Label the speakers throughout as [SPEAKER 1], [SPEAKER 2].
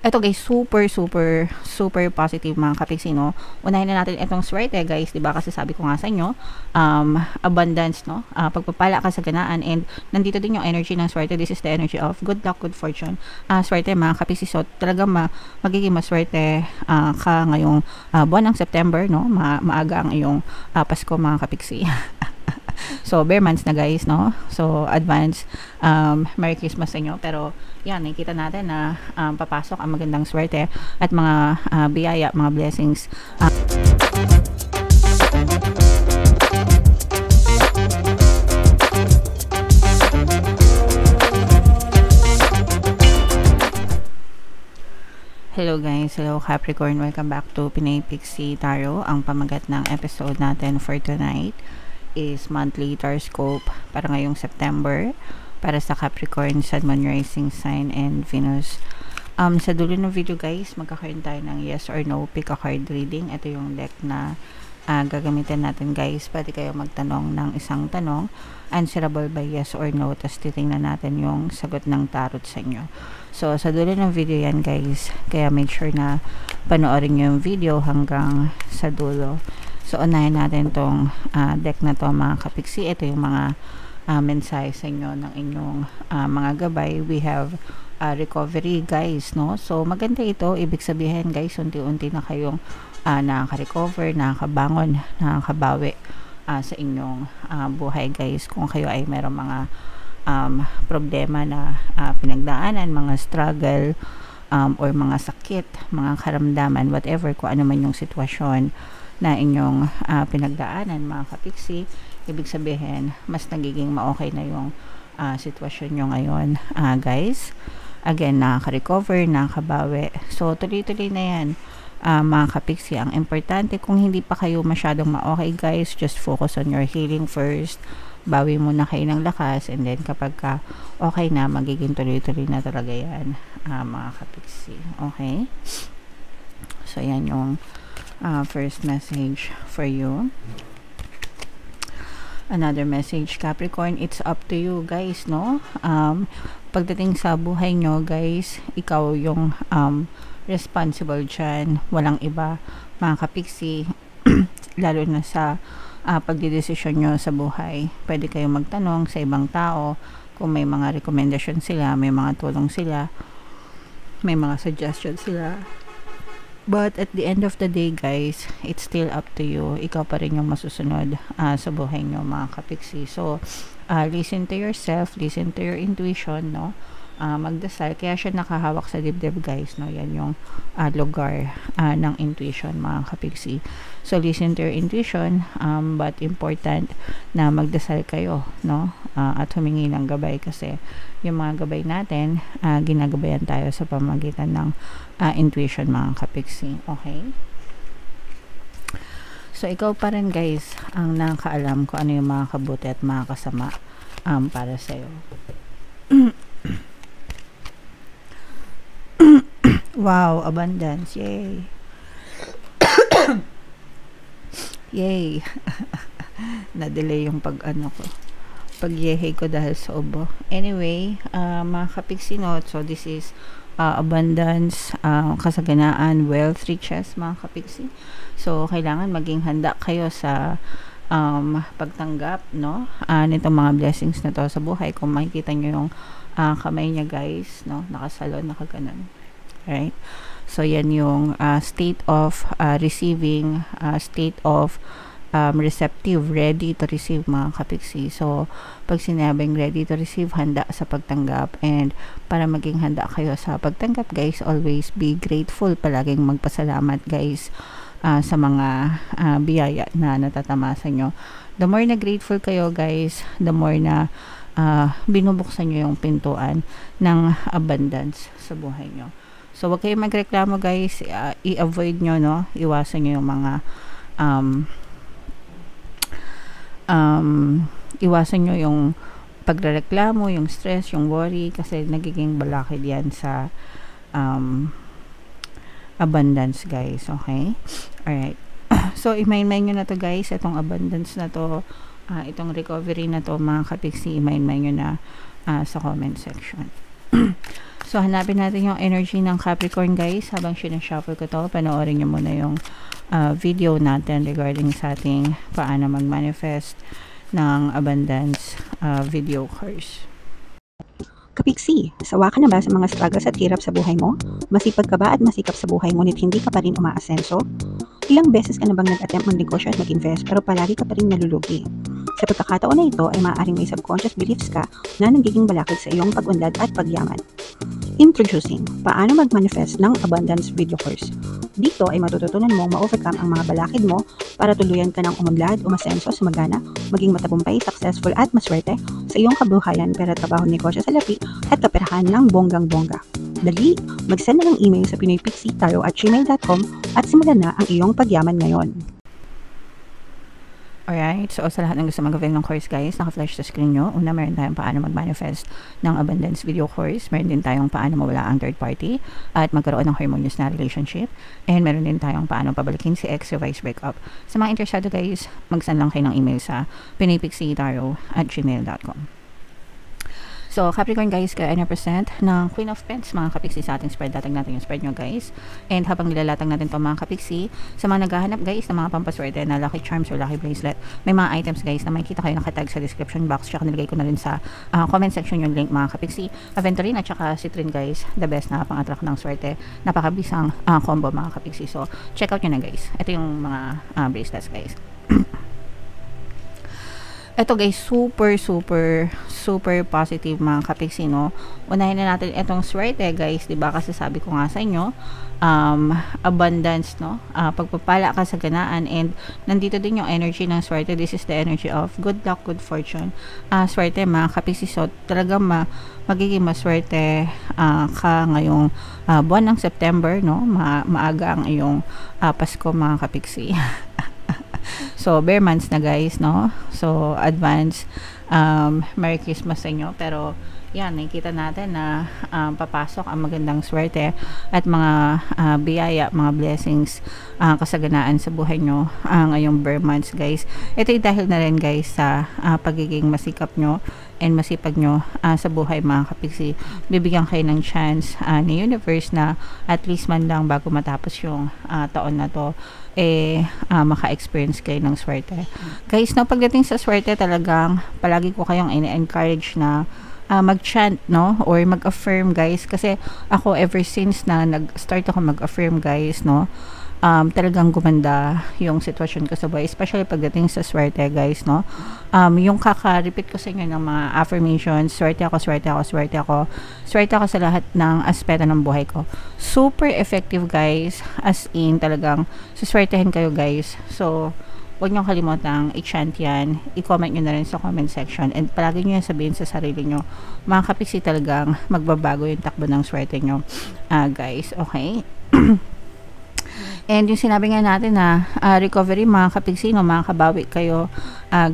[SPEAKER 1] Ito guys, super positive mga kapiksi, no? Unahin na natin itong swerte guys, diba? Kasi sabi ko nga sa inyo, abundance, no? Pagpapala, kasaganaan, and nandito din yung energy ng swerte. This is the energy of good luck, good fortune. Swerte mga kapiksi, so talagang magiging maswerte ka ngayong buwan ng September, no? Maaga ang iyong Pasko mga kapiksi. So, bare months na guys, no? So, advance Merry Christmas sa inyo. Pero, yan, nakikita natin na papasok ang magandang swerte at mga biyaya, mga blessings. Hello guys, hello Capricorn, welcome back to Pinay Pixie Tarot. Ang pamagat ng episode natin for tonight is monthly horoscope para ngayong September para sa Capricorn, Sun, Moon, Rising Sign, and Venus. Sa dulo ng video guys, magkakaroon tayo ng yes or no pick a card reading. Ito yung deck na gagamitin natin guys. Pwede kayo magtanong ng isang tanong, answerable by yes or no, tapos titingnan natin yung sagot ng tarot sa inyo. So sa dulo ng video yan guys, kaya make sure na panoorin nyo yung video hanggang sa dulo. So, unahin natin tong deck na to mga kapiksi. Ito yung mga mensahe sa inyo ng inyong mga gabay. We have recovery guys, no? So, maganda ito. Ibig sabihin guys, unti-unti na kayong nakaka-recover, nakakabangon, nakakabawi sa inyong buhay guys. Kung kayo ay merong mga problema na pinagdaanan, mga struggle, or mga sakit, mga karamdaman, whatever, kung ano man yung sitwasyon na inyong pinagdaanan mga kapiksi, ibig sabihin mas nagiging ma-okay na yung sitwasyon nyo ngayon guys. Again, nakaka-recover, nakakabawi, so tuloy-tuloy na yan mga kapiksi. Ang importante, kung hindi pa kayo masyadong ma-okay guys, just focus on your healing first, bawi muna kayo ng lakas, and then kapag ka okay na, magiging tuloy-tuloy na talaga yan mga kapiksi. Okay, so yan yung first message for you. Another message Capricorn, it's up to you guys, no? Pagdating sa buhay nyo guys, ikaw yung responsible dyan, walang iba mga kapiksi. Lalo na sa pagdidesisyon nyo sa buhay, pwede kayong magtanong sa ibang tao kung may mga recommendation sila, may mga tulong sila, may mga suggestion sila. But at the end of the day guys, it's still up to you. Ikaw pa rin yung masusunod sa buhay nyo mga kapiksi. So, listen to yourself, listen to your intuition, no? Magdasal, kaya siya nakahawak sa dibdib guys, no? Yan yung lugar ng intuition mga kapiksi. So, listen to your intuition, but important na magdasal kayo, no? At humingi ng gabay, kasi yung mga gabay natin, ginagabayan tayo sa pamamagitan ng intuition mga kapiksi. Okay? So, ikaw pa rin guys ang nakakaalam kung ano yung mga kabuti at mga kasama para sa'yo. Wow, abundance. Yay. Yay. Na-delay yung pag-ano ko. Pag-yehay ko dahil sa ubo. Anyway, mga kapiksi note. So, this is abundance, kasaganaan, wealth, riches, mga kapiksi. So, kailangan maging handa kayo sa pagtanggap, no? Nitong mga blessings na to sa buhay. Kung makikita nyo yung kamay niya guys, no? Nakasalon, nakaganon. Right? So, yan yung state of receiving, state of receptive, ready to receive mga kapiksi. So, pag sinabing ready to receive, handa sa pagtanggap. And para maging handa kayo sa pagtanggap guys, always be grateful. Palaging magpasalamat guys sa mga biyaya na natatamasa nyo. The more na grateful kayo guys, the more na binubuksan nyo yung pintuan ng abundance sa buhay nyo. So, wag kayong magreklamo guys, i-avoid nyo, no? Iwasan nyo yung mga iwasan nyo yung pagrereklamo, yung stress, yung worry, kasi nagiging balakid yan sa abundance guys. Okay? Alright. So, i-main-main nyo na to guys, itong abundance na to, itong recovery na to mga kapiksi, i-main-main nyo na sa comment section. So, So, hanapin natin yung energy ng Capricorn, guys. Habang sinashuffle ko to, panoorin nyo muna yung video natin regarding sa ating paano mag-manifest ng abundance video course.
[SPEAKER 2] Kapiksi, sawa ka na ba sa mga struggles at hirap sa buhay mo? Masipag ka ba at masikap sa buhay ngunit hindi ka pa rin umaasenso? Ilang beses ka na bang nag-attempt mag-negosyo at mag-invest pero palagi ka pa rin nalulugi? Sa pagkakataon na ito ay maaaring may subconscious beliefs ka na nagiging balakid sa iyong pag-unlad at pagyaman. Introducing, paano mag-manifest ng abundance video course. Dito ay matututunan mong ma-overcome ang mga balakid mo para tuluyan ka ng umunlad, umasenso, sumagana, maging matagumpay, successful at maswerte sa iyong kabuhayan, pera, trabaho, negosyo, salapi at kaperahan ng bonggang-bongga. Dali, mag-send na ng email sa pinoypixietaro@gmail.com at simulan na ang iyong pagyaman ngayon.
[SPEAKER 1] Alright, so sa lahat ng gusto mag-avail ng course, guys, naka-flash sa screen nyo. Una, meron tayong paano mag-manifest ng abundance video course. Meron din tayong paano mawala ang third party at magkaroon ng harmonious na relationship. And meron din tayong paano pabalikin si ex o vice breakup. Sa mga interesado, guys, mag-send lang kayo ng email sa pinoypixietaro@gmail.com. So, Capricorn, guys, kaya 1% ng Queen of Pentacles, mga kapiksi sa ating spread. Latag natin yung spread nyo, guys. And habang nilalatag natin to mga kapiksi, sa mga naghahanap, guys, ng mga pampaswerte na lucky charms or lucky bracelet, may mga items, guys, na makikita kayo nakatag sa description box. Tsaka nilagay ko na rin sa comment section yung link, mga kapiksi. Aventurine at tsaka Citrine, guys, the best na pang-attract ng swerte. Napakabisang combo, mga kapiksi. So, check out nyo na, guys. Ito yung mga bracelets, guys. Ito, guys, super positive, mga kapiksi, no? Unahin na natin itong swerte, guys, diba? Kasi sabi ko nga sa inyo, abundance, no? Pagpapala, kasaganaan, and nandito din yung energy ng swerte. This is the energy of good luck, good fortune. Swerte, mga kapiksi. So, talagang magiging maswerte ka ngayong buwan ng September, no? Maaga ang iyong Pasko, mga kapiksi. So, bare months na, guys, no? So, advance Merry Christmas sa inyo. Pero, yan, nakikita natin na papasok ang magandang swerte at mga biyaya, mga blessings, kasaganaan sa buhay nyo ngayong bare months, guys. Ito ay dahil na rin, guys, sa pagiging masikap nyo and masipag nyo sa buhay, mga kapiksi. Bibigyan kayo ng chance ni universe na at least man lang bago matapos yung taon na to, maka-experience kayo ng swerte. Guys, no, pagdating sa swerte, talagang palagi ko kayong in-encourage na mag-chant, no, or mag-affirm, guys, kasi ako ever since na nag-start ako mag-affirm, guys, no, talagang gumanda yung sitwasyon ko sa buhay, especially pagdating sa swerte, guys, no. Yung kaka-repeat ko sa inyo ng mga affirmations, swerte ako sa lahat ng aspeto ng buhay ko. Super effective, guys, as in talagang suswertehin kayo, guys. So, huwag nyo kalimutang i-chant yan, i-comment nyo na rin sa comment section, and palagi nyo yan sabihin sa sarili nyo, mga kapiksi, talagang magbabago yung takbo ng swerte nyo, guys, okay? And yung sinabi nga natin na recovery, mga kapiksi, no, makakabawi kayo,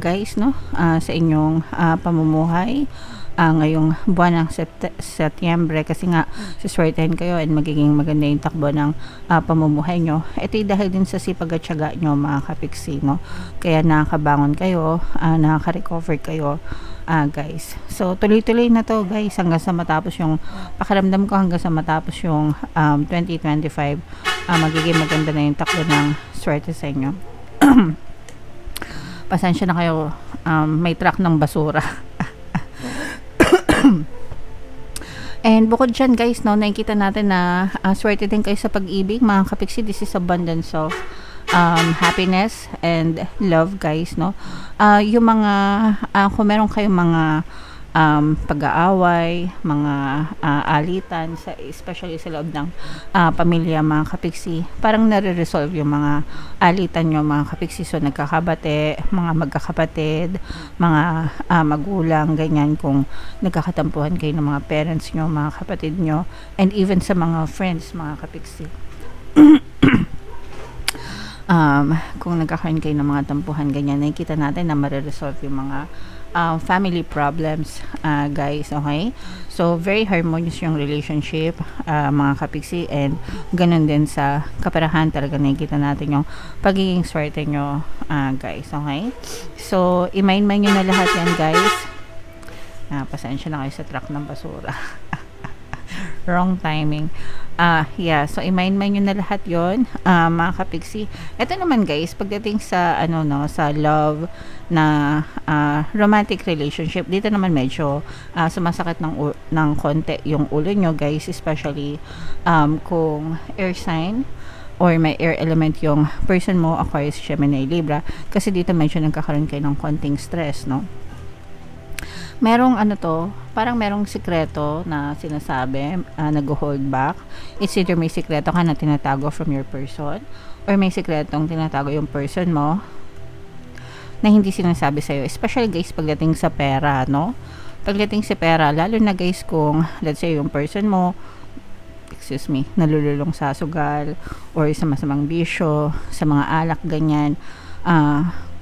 [SPEAKER 1] guys, no, sa inyong pamumuhay ngayong buwan ng Setyembre, kasi nga suswertehin kayo and magiging maganda yung takbo ng pamumuhay nyo. Ito dahil din sa sipag at tiyaga nyo, mga kapiksi, no, kaya nakakabangon kayo, nakaka-recover kayo, guys. So, tuloy-tuloy na to, guys, hanggang sa matapos yung pakiramdam ko, hanggang sa matapos yung 2025, magiging maganda na yung takbo ng swerte sa inyo. Pasensya na kayo, may truck ng basura. And bukod dyan, guys, no, nakikita natin na swerte din kayo sa pag-ibig, mga kapiksi. This is abundance of happiness and love, guys, no. Yung mga kung meron kayong mga pag-aaway, mga alitan, especially sa loob ng pamilya, mga kapiksi, parang nare-resolve yung mga alitan nyo, mga kapiksi. So, nagkakabate, mga magkakapatid, mga magulang, ganyan, kung nagkakatampuhan kayo ng mga parents nyo, mga kapatid nyo, and even sa mga friends, mga kapiksi. Kung nagkakaroon kayo ng mga tampuhan, ganyan, nakikita natin na mare-resolve yung mga family problems, guys, okay? So, very harmonious yung relationship, mga kapiksi, and ganun din sa kaperahan, talaga nakikita natin yung pagiging swerte nyo, guys, okay? So, i-mind nyo na lahat yan, guys. Pasensya na kayo sa truck ng basura. wrong timing. Yeah, so i-mind nyo na lahat yon, mga kapiksi. Ito naman guys, pagdating sa ano no, sa love na romantic relationship, dito naman medyo sumasakit ng konti yung ulo nyo guys, especially kung air sign or may air element yung person mo, Aquarius, Gemini, Libra, kasi dito medyo nagkakaroon kayo ng konting stress, no? Merong ano to, parang merong sikreto na sinasabi, nag-hold back. It's either may sikreto ka na tinatago from your person, or may sikretong tinatago yung person mo na hindi sinasabi sa'yo. Especially guys, pagdating sa pera, no? Pagdating sa pera, lalo na guys kung, let's say, yung person mo, nalululong sa sugal, or sa masamang bisyo, sa mga alak, ganyan,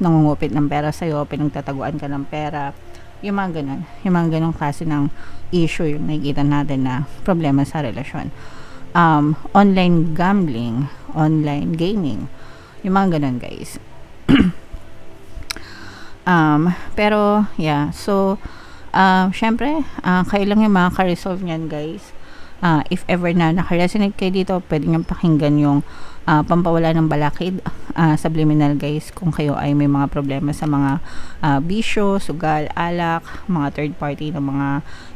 [SPEAKER 1] nangungupit ng pera sa'yo, pinagtataguan ka ng pera, yung mga ganun klase ng issue yung nakikita natin na problema sa relasyon. Online gambling, online gaming, yung mga ganun guys. Pero yeah, so syempre, kayo lang yung makaka-resolve nyan guys. If ever na naka-resonate kayo dito, pwede nyo pakinggan yung pampawala ng balakid, subliminal guys, kung kayo ay may mga problema sa mga bisyo, sugal, alak, mga third party ng mga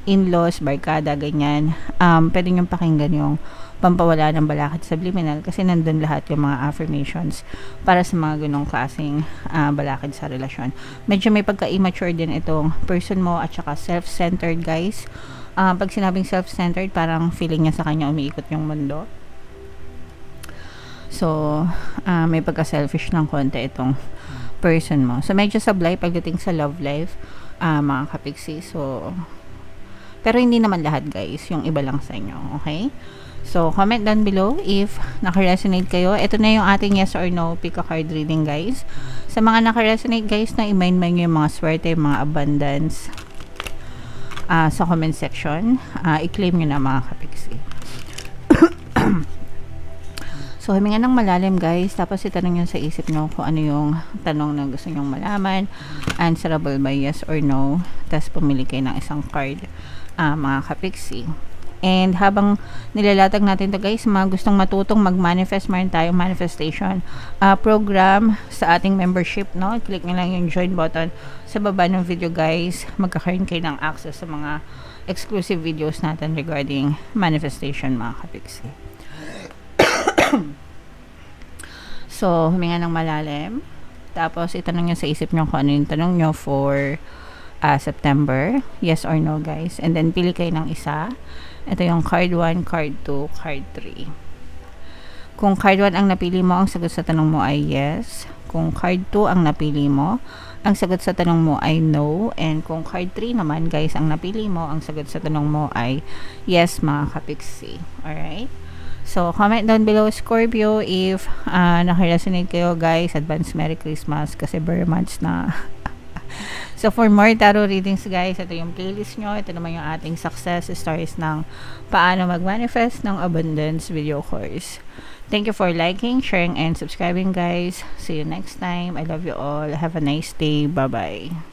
[SPEAKER 1] in-laws, barkada, ganyan. Pwede nyo pakinggan yung pampawala ng balakid subliminal, kasi nandun lahat yung mga affirmations para sa mga ganong klaseng balakid sa relasyon. Medyo may pagka-immature din itong person mo, at saka self-centered guys. Pag sinabing self-centered, parang feeling niya sa kanya umiikot yung mundo. So, may pagka-selfish ng konti itong person mo. So, medyo sablay pagdating sa love life, mga kapiksi. So, pero hindi naman lahat guys, yung iba lang sa inyo, okay? So, comment down below if naka-resonate kayo. Ito na yung ating yes or no pick a card reading guys. Sa mga naka-resonate guys, na i-mind nyo yung mga swerte, mga abundance, sa comment section, i-claim nyo na mga kapiksi. So, huminga ng malalim guys, tapos itanong nyo sa isip nyo kung ano yung tanong na gusto nyong malaman, answerable by yes or no, tapos pumili kayo ng isang card, mga kapiksi. And habang nilalatag natin to guys, mga gustong matutong mag-manifest, mayroon tayong manifestation program sa ating membership, no? Click nyo lang yung join button sa baba ng video guys. Magkakaroon kayo ng access sa mga exclusive videos natin regarding manifestation, mga kapiksi. So, huminga ng malalim, tapos itanong nyo sa isip nyo kung ano yung tanong nyo for September, yes or no guys. And then pili kayo ng isa. Ito yung card 1, card 2, card 3. Kung card 1 ang napili mo, ang sagot sa tanong mo ay yes. Kung card 2 ang napili mo, ang sagot sa tanong mo ay no. And kung card 3 naman guys ang napili mo, ang sagot sa tanong mo ay yes, mga kapiksi. Alright? So, comment down below Scorpio if naka-resonate kayo guys. Advance Merry Christmas kasi bare months na. So, for more tarot readings guys, ito yung playlist nyo. Ito naman yung ating success stories ng paano mag-manifest ng abundance video course. Thank you for liking, sharing, and subscribing guys. See you next time. I love you all. Have a nice day. Bye-bye.